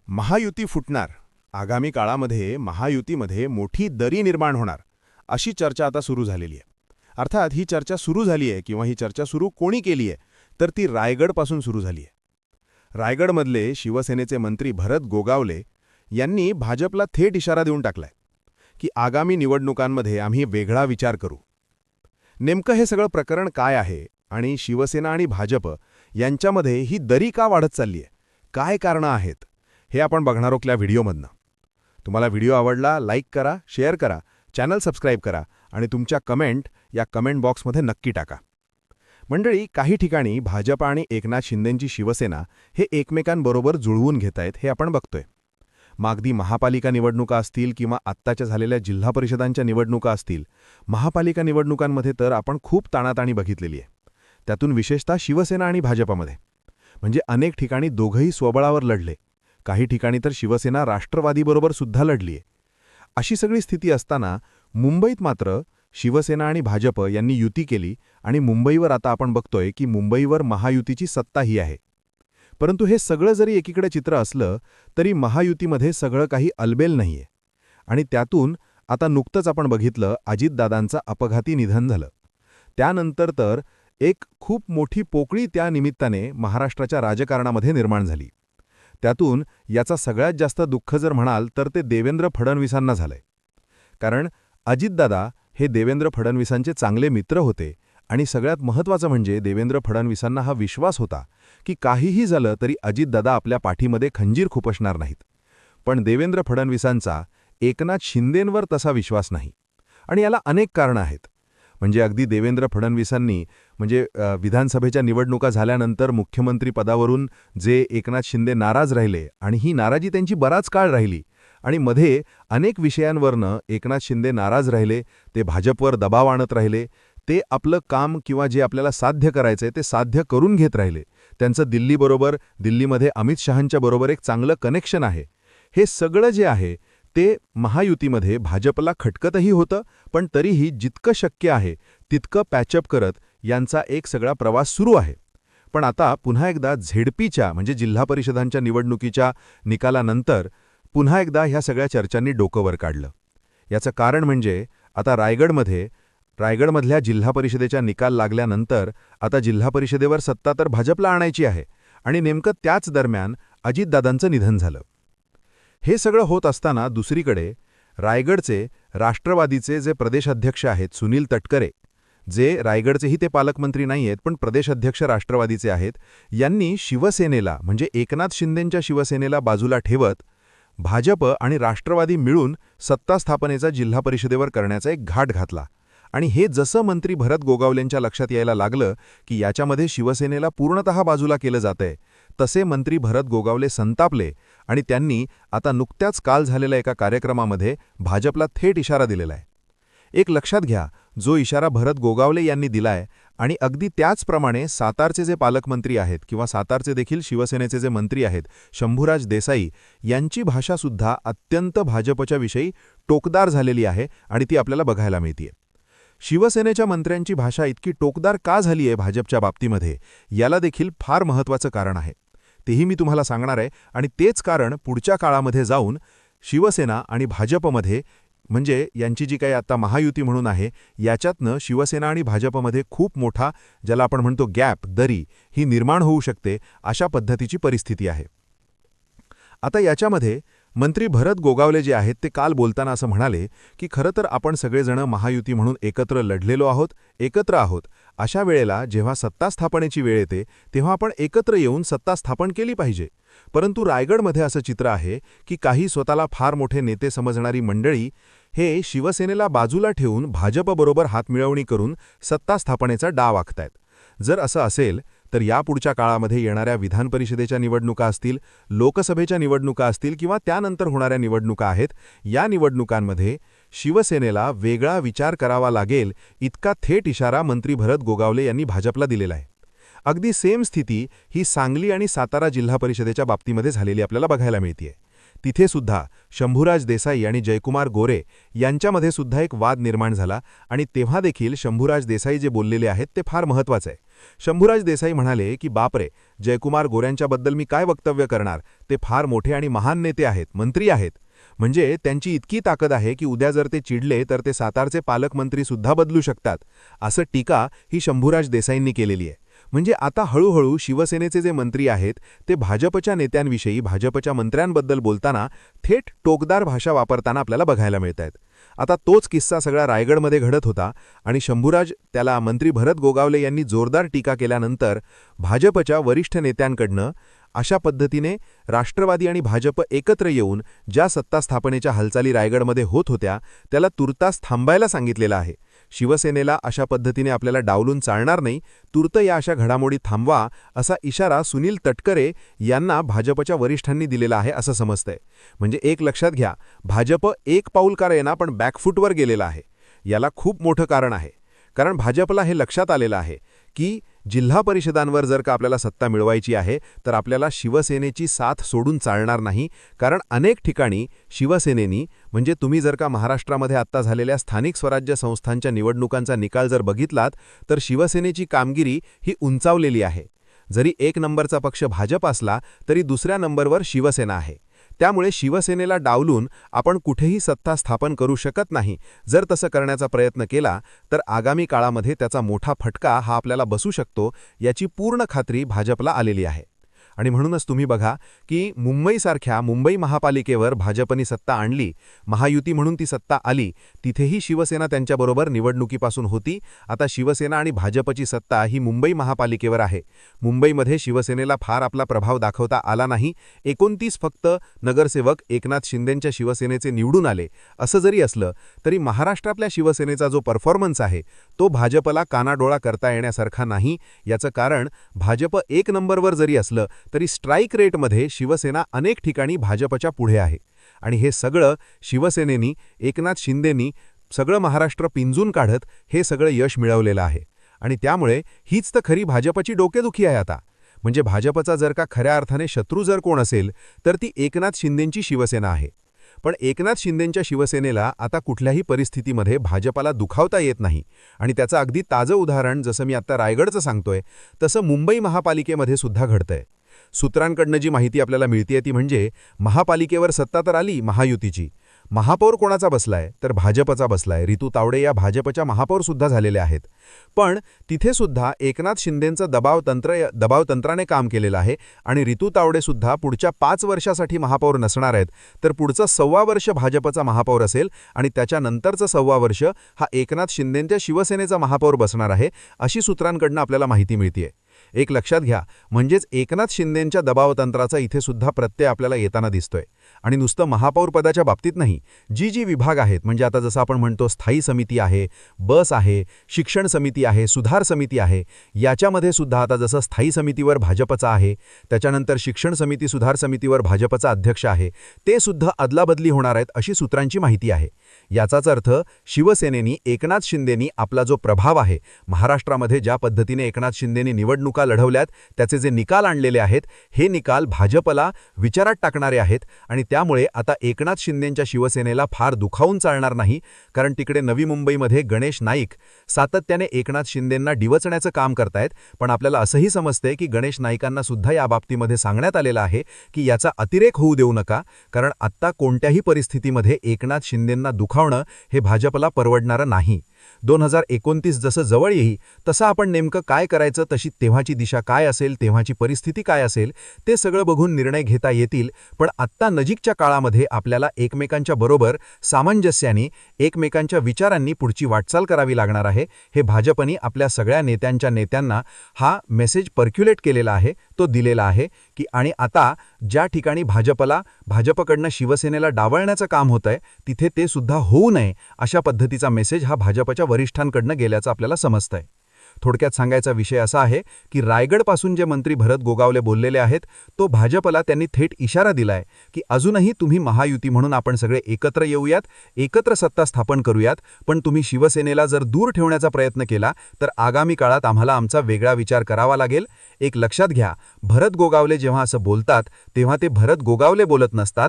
महायुती फुटणार, आगामी काळामध्ये महायुतीमध्ये मोठी दरी निर्माण होणार, अशी चर्चा आता सुरू झालेली आहे. अर्थात ही चर्चा सुरू झाली आहे किंवा ही चर्चा सुरू कोणी केली आहे, तर ती रायगडपासून सुरू झाली आहे. रायगडमधले शिवसेनेचे मंत्री भरत गोगावले यांनी भाजपला थेट इशारा देऊन टाकलाय की आगामी निवडणुकांमध्ये आम्ही वेगळा विचार करू. नेमकं हे सगळं प्रकरण काय आहे आणि शिवसेना आणि भाजप यांच्यामध्ये ही दरी का वाढत चालली आहे, काय कारणं आहेत, हे आपण बघणार आहोत या व्हिडिओमधनं. तुम्हाला व्हिडिओ आवडला लाईक करा, शेअर करा, चॅनल सबस्क्राईब करा आणि तुमच्या कमेंट या कमेंट बॉक्समध्ये नक्की टाका. मंडळी, काही ठिकाणी भाजप आणि एकनाथ शिंदेंची शिवसेना हे एकमेकांबरोबर जुळवून घेत आहेत हे आपण बघतोय. मागदी महापालिका निवडणुका असतील किंवा आत्ताच्या झालेल्या जिल्हा परिषदांच्या निवडणुका असतील, महापालिका निवडणुकांमध्ये तर आपण खूप ताणाताणी बघितलेली आहे. त्यातून विशेषतः शिवसेना आणि भाजपामध्ये म्हणजे अनेक ठिकाणी दोघंही स्वबळावर लढले, काही ठिकाणी तर शिवसेना राष्ट्रवादीबरोबर सुद्धा लढली आहे. अशी सगळी स्थिती असताना मुंबईत मात्र शिवसेना आणि भाजप यांनी युती केली आणि मुंबईवर आता आपण बघतोय की मुंबईवर महायुतीची सत्ताही आहे. परंतु हे सगळं जरी एकीकडे चित्र असलं तरी महायुतीमध्ये सगळं काही अलबेल नाहीये. आणि त्यातून आता नुकतंच आपण बघितलं अजितदादांचं अपघाती निधन झालं. त्यानंतर तर एक खूप मोठी पोकळी त्या निमित्ताने महाराष्ट्राच्या राजकारणामध्ये निर्माण झाली. त्यातून याचा सगळ्यात जास्त दुःख जर म्हणाल तर ते देवेंद्र फडणवीसांना झालंय. कारण अजितदादा हे देवेंद्र फडणवीसांचे चांगले मित्र होते आणि सगळ्यात महत्त्वाचं म्हणजे देवेंद्र फडणवीसांना हा विश्वास होता की काहीही झालं तरी अजितदादा आपल्या पाठीमध्ये खंजीर खुपसणार नाहीत. पण देवेंद्र फडणवीसांचा एकनाथ शिंदेंवर तसा विश्वास नाही आणि याला अनेक कारणं आहेत. म्हणजे अगदी देवेंद्र फडणवीसांनी विधानसभेच्या निवडणुका झाल्यानंतर मुख्यमंत्री पदावरून जे एकनाथ शिंदे नाराज राहिले आणि ही नाराजी त्यांची बराच काळ राहिली आणि मध्ये अनेक विषयांवरनं एकनाथ शिंदे नाराज राहिले, ते भाजपवर दबाव आणत राहिले, ते आपलं काम किंवा जे आपल्याला साध्य करायचंय ते साध्य करून घेत राहिले. त्यांचं दिल्लीमध्ये अमित शहांच्या बरोबर एक चांगलं कनेक्शन आहे. हे सगळं जे आहे ते महायुतीमध्ये भाजपला खटकतही होतं, पण तरीही जितकं शक्य आहे तितकं पॅचअप करत यांचा एक सगळा प्रवास सुरू आहे. पण आता पुन्हा एकदा झेडपीच्या म्हणजे जिल्हा परिषदांच्या निवडणुकीच्या निकालानंतर पुन्हा एकदा ह्या सगळ्या चर्चांनी डोकं वर काढलं. याचं कारण म्हणजे आता रायगडमधल्या जिल्हा परिषदेच्या निकाल लागल्यानंतर आता जिल्हा परिषदेवर सत्ता तर भाजपला आणायची आहे आणि नेमकं त्याच दरम्यान अजितदादांचं निधन झालं. हे सगळं होत असताना दुसरीकडे रायगडचे राष्ट्रवादीचे जे प्रदेशाध्यक्ष आहेत सुनील तटकरे, जे रायगडचेही ते पालकमंत्री नाही आहेत पण प्रदेशाध्यक्ष राष्ट्रवादीचे आहेत, यांनी शिवसेनेला म्हणजे एकनाथ शिंदेंच्या शिवसेनेला बाजूला ठेवत भाजप आणि राष्ट्रवादी मिळून सत्ता स्थापनेचा जिल्हा परिषदेवर करण्याचा एक घाट घातला. आणि हे जसं मंत्री भरत गोगावलेंच्या लक्षात यायला लागलं की याच्यामध्ये शिवसेनेला पूर्णतः बाजूला केलं जातंय, तसे मंत्री भरत गोगावले संतापले आणि त्यांनी आता नुकत्याच काल झालेल्या एका कार्यक्रमामध्ये भाजपला थेट इशारा दिलेला आहे. एक लक्षात घ्या, जो इशारा भरत गोगावले यांनी दिलाय आणि अगदी त्याचप्रमाणे सातारचे जे पालकमंत्री आहेत किंवा सातारचे देखील शिवसेनेचे जे मंत्री आहेत शंभूराज देसाई यांची भाषासुद्धा अत्यंत भाजपच्या विषयी टोकदार झालेली आहे आणि ती आपल्याला बघायला मिळतेय. शिवसेनेच्या मंत्र्यांची भाषा इतकी टोकदार का झाली आहे भाजपच्या बाबतीमध्ये, याला देखील फार महत्त्वाचं कारण आहे. तेही मी तुम्हाला सांगणार आहे आणि तेच कारण पुढच्या काळामध्ये जाऊन शिवसेना आणि भाजपमध्ये म्हणजे यांची जी काही आता महायुती म्हणून आहे याच्यातनं शिवसेना आणि भाजपमध्ये खूप मोठा ज्याला आपण म्हणतो गॅप, दरी ही निर्माण होऊ शकते, अशा पद्धतीची परिस्थिती आहे. आता याच्यामध्ये मंत्री भरत गोगावले जे आहेत ते काल बोलताना असं म्हणाले की खरं तर आपण सगळेजण महायुती म्हणून एकत्र लढलेलो आहोत, एकत्र आहोत. अशा वेळेला जेव्हा सत्ता स्थापनेची वेळ येते तेव्हा आपण एकत्र येऊन सत्ता स्थापन केली पाहिजे. परंतु रायगडमध्ये असं चित्र आहे की काही स्वतःला फार मोठे नेते समजणारी मंडळी हे शिवसेनेला बाजूला ठेवून भाजपबरोबर हातमिळवणी करून सत्ता स्थापनेचा डाव आखतायत. जर असं असेल तर यापुढच्या काळामध्ये येणाऱ्या विधान परिषदेच्या निवडणुका असतील, लोकसभेच्या निवडणुका असतील किंवा त्यानंतर होणाऱ्या निवडणुका आहेत, या निवडणुकांमध्ये शिवसेनेला वेगळा विचार करावा लागेल इतका थेट इशारा मंत्री भरत गोगावले यांनी भाजपला दिलेला आहे. अगदी सेम स्थिती ही सांगली आणि सातारा जिल्हा परिषदेच्या बाबतीमध्ये झालेली आपल्याला बघायला मिळतेय. तिथे सुद्धा शंभूराज देसाई आणि जयकुमार गोरे यांच्यामध्ये सुद्धा एक वाद निर्माण झाला आणि तेव्हा देखील शंभूराज देसाई जे बोललेले आहेत ते फार महत्त्वाचं आहे. शंभूराज देसाई म्हणाले की बापरे, जयकुमार गोऱ्यांच्याबद्दल मी काय वक्तव्य करणार, ते फार मोठे आणि महान नेते आहेत, मंत्री आहेत. म्हणजे त्यांची इतकी ताकद आहे की उद्या जर ते चिडले तर ते सातारचे पालकमंत्रीसुद्धा बदलू शकतात, असं टीका ही शंभूराज देसाईंनी केलेली आहे. म्हणजे आता हळूहळू शिवसेनेचे जे मंत्री आहेत ते भाजपच्या नेत्यांविषयी, भाजपच्या मंत्र्यांबद्दल बोलताना थेट टोकदार भाषा वापरताना आपल्याला बघायला मिळत आहेत. आता तोच किस्सा सगळा रायगडमध्ये घडत होता आणि शंभूराज त्याला मंत्री भरत गोगावले यांनी जोरदार टीका केल्यानंतर भाजपच्या वरिष्ठ नेत्यांकडनं अशा पद्धतीने राष्ट्रवादी आणि भाजप एकत्र येऊन ज्या सत्ता स्थापनेच्या हालचाली रायगडमध्ये होत होत्या त्याला तुर्तास थांबायला सांगितलेलं आहे. शिवसेनेला अशा पद्धतीने आपल्याला डावलून चालणार नाही, तूर्त या अशा घडामोडी थांबवा असा इशारा सुनील तटकरे यांना भाजपच्या वरिष्ठांनी दिलेला आहे असं समजतंय. म्हणजे एक लक्षात घ्या, भाजप एक पाऊल का येईना पण बॅकफूटवर गेलेला आहे. याला खूप मोठं कारण आहे. कारण भाजपला हे लक्षात आलेलं आहे की जिल्हा परिषदांवर जर का आपल्याला सत्ता मिळवायची आहे तर आपल्याला शिवसेनेची साथ सोडून चालणार नाही. कारण अनेक ठिकाणी शिवसेनेनी, म्हणजे तुम्ही जर का महाराष्ट्रामध्ये आत्ता झालेल्या स्थानिक स्वराज्य संस्थांच्या निवडणुकांचा निकाल जर बघितलात तर शिवसेनेची कामगिरी ही उंचावलेली आहे. जरी एक नंबरचा पक्ष भाजप असला तरी दुसऱ्या नंबरवर शिवसेना आहे. त्यामुळे शिवसेनेला डावलून आपण कुठेही सत्ता स्थापन करू शकत नाही. जर तसं करण्याचा प्रयत्न केला तर आगामी काळामध्ये त्याचा मोठा फटका हा आपल्याला बसू शकतो, याची पूर्ण खात्री भाजपला आलेली आहे. आणि म्हणूनच तुम्ही बघा की मुंबईसारख्या मुंबई महापालिकेवर भाजपनी सत्ता आणली, महायुती म्हणून ती सत्ता आली, तिथेही शिवसेना त्यांच्याबरोबर निवडणुकीपासून होती. आता शिवसेना आणि भाजपची सत्ता ही मुंबई महापालिकेवर आहे. मुंबईमध्ये शिवसेनेला फार आपला प्रभाव दाखवता आला नाही. 29 फक्त नगरसेवक एकनाथ शिंदेंच्या शिवसेनेचे निवडून आले. असं जरी असलं तरी महाराष्ट्रातल्या शिवसेनेचा जो परफॉर्मन्स आहे तो भाजपला कानाडोळा करता येण्यासारखा नाही. याचं कारण भाजप एक नंबरवर जरी असलं तरी स्ट्राईक रेटमध्ये शिवसेना अनेक ठिकाणी भाजपच्या पुढे आहे. आणि हे सगळं शिवसेनेनी, एकनाथ शिंदेंनी सगळं महाराष्ट्र पिंजून काढत हे सगळं यश मिळवलेलं आहे. आणि त्यामुळे हीच तर खरी भाजपची डोकेदुखी आहे आता. म्हणजे भाजपचा जर का खऱ्या अर्थाने शत्रू जर कोण असेल तर ती एकनाथ शिंदेंची शिवसेना आहे. पण एकनाथ शिंदेंच्या शिवसेनेला आता कुठल्याही परिस्थितीमध्ये भाजपला दुखावता येत नाही. आणि त्याचं अगदी ताजं उदाहरण जसं मी आता रायगडचं सांगतोय तसं मुंबई महापालिकेमध्ये सुद्धा घडतंय. सूत्रांकडनं जी माहिती आपल्याला मिळतेय ती म्हणजे महापालिकेवर सत्ता तर आली महायुतीची, महापौर कोणाचा बसलाय तर भाजपचा बसलाय. रितू तावडे या भाजपच्या महापौर सुद्धा झालेल्या आहेत. पण तिथे सुद्धा एकनाथ शिंदेंचं दबावतंत्राने काम केलेलं आहे. आणि रितू तावडे सुद्धा पुढच्या 5 वर्षासाठी महापौर नसणार आहेत, तर पुढचं 1.25 वर्ष भाजपचा महापौर असेल आणि त्याच्यानंतरचं 1.25 वर्ष हा एकनाथ शिंदेंच्या शिवसेनेचा महापौर बसणार आहे, अशी सूत्रांकडनं आपल्याला माहिती मिळतेय. एक लक्षात घ्या, म्हणजेच एकनाथ शिंदेंच्या दबावतंत्राचा इथे सुद्धा प्रत्यय आपल्याला येताना दिसतोय. आणि नुसतं महापौर पदाच्या बाबतीत नाही, जी विभाग आहेत, म्हणजे आता जसं आपण म्हणतो स्थायी समिती आहे, बस आहे, शिक्षण समिती आहे, सुधार समिती आहे, याच्यामध्ये सुद्धा आता जसं स्थायी समितीवर भाजपचा आहे, त्याच्यानंतर शिक्षण समिती, सुधार समितीवर भाजपचा अध्यक्ष आहे, ते सुद्धा अदलाबदली होणार आहेत अशी सूत्रांची माहिती आहे. याचाच अर्थ शिवसेनेनी, एकनाथ शिंदेंनी आपला जो प्रभाव आहे महाराष्ट्रामध्ये, ज्या पद्धतीने एकनाथ शिंदेंनी निवडणुका लढवल्यात, त्याचे जे निकाल आणलेले आहेत हे निकाल भाजपला विचारात टाकणारे आहेत. आणि त्यामुळे आता एकनाथ शिंदेंच्या शिवसेनेला फार दुखावून चालणार नाही. कारण तिकडे नवी मुंबईमध्ये गणेश नाईक सातत्याने एकनाथ शिंदेंना डिवचण्याचं काम करतायत. पण आपल्याला असंही समजते की गणेश नाईकांना सुद्धा या बाबतीमध्ये सांगण्यात आलेलं आहे की याचा अतिरेक होऊ देऊ नका. कारण आत्ता कोणत्याही परिस्थितीमध्ये एकनाथ शिंदेंना दुखावणं हे भाजपला परवडणारं नाही. 2029 जसं जवळ येईल तसं आपण नेमकं काय करायचं, तशी तेव्हाची दिशा काय असेल, तेव्हाची परिस्थिती काय असेल, ते सगळं बघून निर्णय घेता येतील. पण आत्ता नजीकच्या काळामध्ये आपल्याला एकमेकांच्या बरोबर सामंजस्याने, एकमेकांच्या विचारांनी पुढची वाटचाल करावी लागणार आहे. हे भाजपनी आपल्या सगळ्या नेत्यांना हा मेसेज पर्क्युलेट केलेला आहे, तो दिलेला आहे की आणि आता ज्या ठिकाणी भाजपकडनं शिवसेनेला डावलण्याचं काम होतंय तिथे ते सुद्धा होऊ नये अशा पद्धतीचा मेसेज हा भाजपच्या वरिष्ठांकडनं गेल्याचं आपल्याला समजतंय. थोडक्यात सांगायचा विषय असा आहे की रायगडपासून जे मंत्री भरत गोगावले बोललेले आहेत तो भाजपला त्यांनी थेट इशारा दिलाय की अजूनही तुम्ही महायुती म्हणून आपण सगळे एकत्र येऊयात, एकत्र सत्ता स्थापन करूयात. पण तुम्ही शिवसेनेला जर दूर ठेवण्याचा प्रयत्न केला तर आगामी काळात आम्हाला आमचा वेगळा विचार करावा लागेल. एक लक्षात घ्या, भरत गोगावले जेव्हा असं बोलतात तेव्हा ते भरत गोगावले बोलत नसतात,